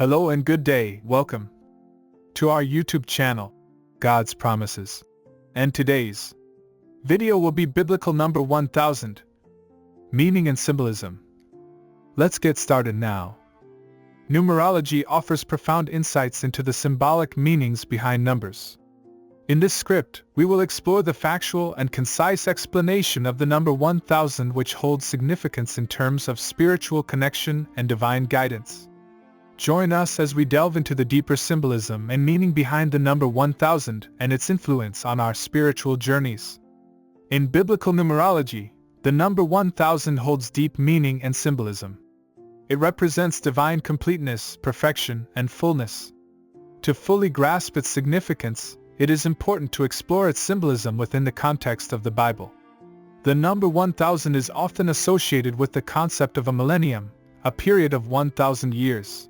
Hello and good day, welcome to our YouTube channel, God's Promises. And today's video will be biblical number 1000, meaning and symbolism. Let's get started now. Numerology offers profound insights into the symbolic meanings behind numbers. In this script, we will explore the factual and concise explanation of the number 1000, which holds significance in terms of spiritual connection and divine guidance. Join us as we delve into the deeper symbolism and meaning behind the number 1000 and its influence on our spiritual journeys. In biblical numerology, the number 1000 holds deep meaning and symbolism. It represents divine completeness, perfection, and fullness. To fully grasp its significance, it is important to explore its symbolism within the context of the Bible. The number 1000 is often associated with the concept of a millennium, a period of 1000 years.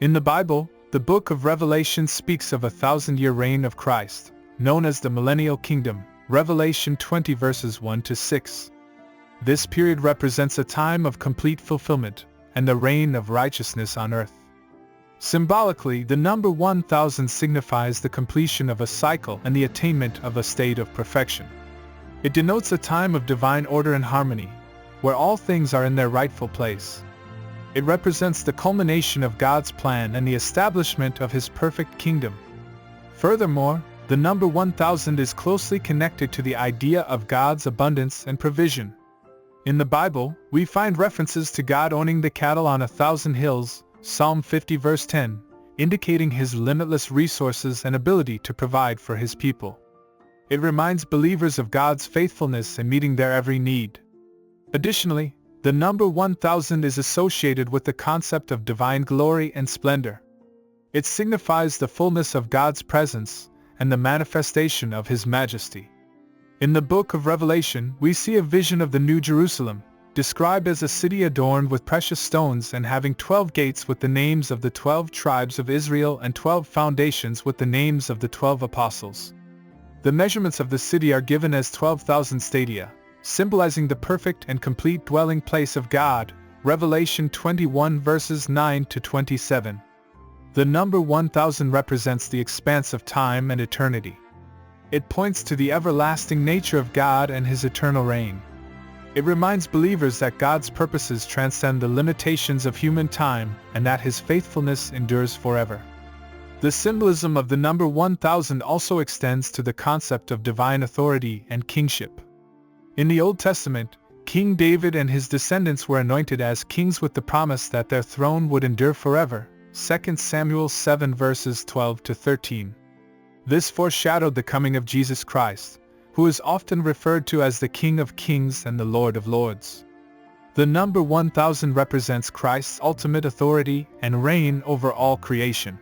In the Bible, the book of Revelation speaks of a 1000-year reign of Christ, known as the Millennial Kingdom, Revelation 20 verses 1 to 6. This period represents a time of complete fulfillment and the reign of righteousness on earth. Symbolically, the number 1000 signifies the completion of a cycle and the attainment of a state of perfection. It denotes a time of divine order and harmony, where all things are in their rightful place. It represents the culmination of God's plan and the establishment of His perfect kingdom. Furthermore, the number 1000 is closely connected to the idea of God's abundance and provision. In the Bible, we find references to God owning the cattle on 1,000 hills, Psalm 50 verse 10, indicating His limitless resources and ability to provide for His people. It reminds believers of God's faithfulness in meeting their every need. Additionally, the number 1000 is associated with the concept of divine glory and splendor. It signifies the fullness of God's presence and the manifestation of His majesty. In the book of Revelation, we see a vision of the New Jerusalem, described as a city adorned with precious stones and having 12 gates with the names of the 12 tribes of Israel and 12 foundations with the names of the 12 apostles. The measurements of the city are given as 12,000 stadia, symbolizing the perfect and complete dwelling place of God, Revelation 21 verses 9 to 27. The number 1000 represents the expanse of time and eternity. It points to the everlasting nature of God and His eternal reign. It reminds believers that God's purposes transcend the limitations of human time and that His faithfulness endures forever. The symbolism of the number 1000 also extends to the concept of divine authority and kingship. In the Old Testament, King David and his descendants were anointed as kings with the promise that their throne would endure forever, 2 Samuel 7 verses 12 to 13. This foreshadowed the coming of Jesus Christ, who is often referred to as the King of Kings and the Lord of Lords. The number 1000 represents Christ's ultimate authority and reign over all creation.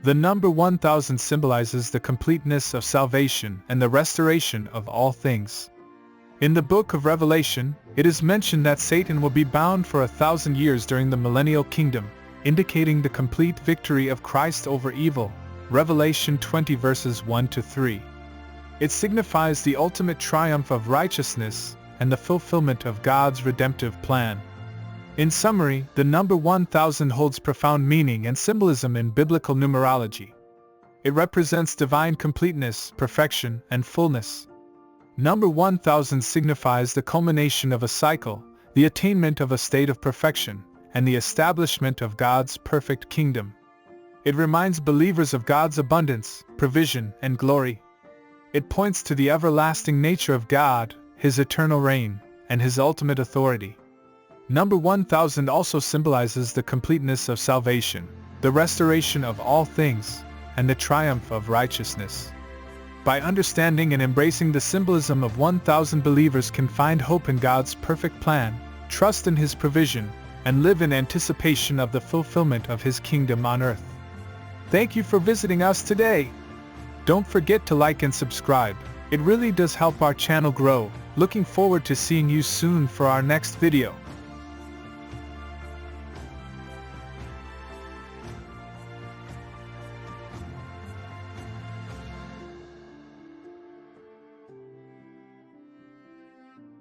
The number 1000 symbolizes the completeness of salvation and the restoration of all things. In the book of Revelation, it is mentioned that Satan will be bound for 1,000 years during the Millennial Kingdom, indicating the complete victory of Christ over evil, Revelation 20 verses 1 to 3. It signifies the ultimate triumph of righteousness and the fulfillment of God's redemptive plan. In summary, the number 1000 holds profound meaning and symbolism in biblical numerology. It represents divine completeness, perfection, and fullness. Number 1000 signifies the culmination of a cycle, the attainment of a state of perfection, and the establishment of God's perfect kingdom. It reminds believers of God's abundance, provision, and glory. It points to the everlasting nature of God, His eternal reign, and His ultimate authority. Number 1000 also symbolizes the completeness of salvation, the restoration of all things, and the triumph of righteousness. By understanding and embracing the symbolism of 1000, believers can find hope in God's perfect plan, trust in His provision, and live in anticipation of the fulfillment of His kingdom on earth. Thank you for visiting us today. Don't forget to like and subscribe. It really does help our channel grow. Looking forward to seeing you soon for our next video.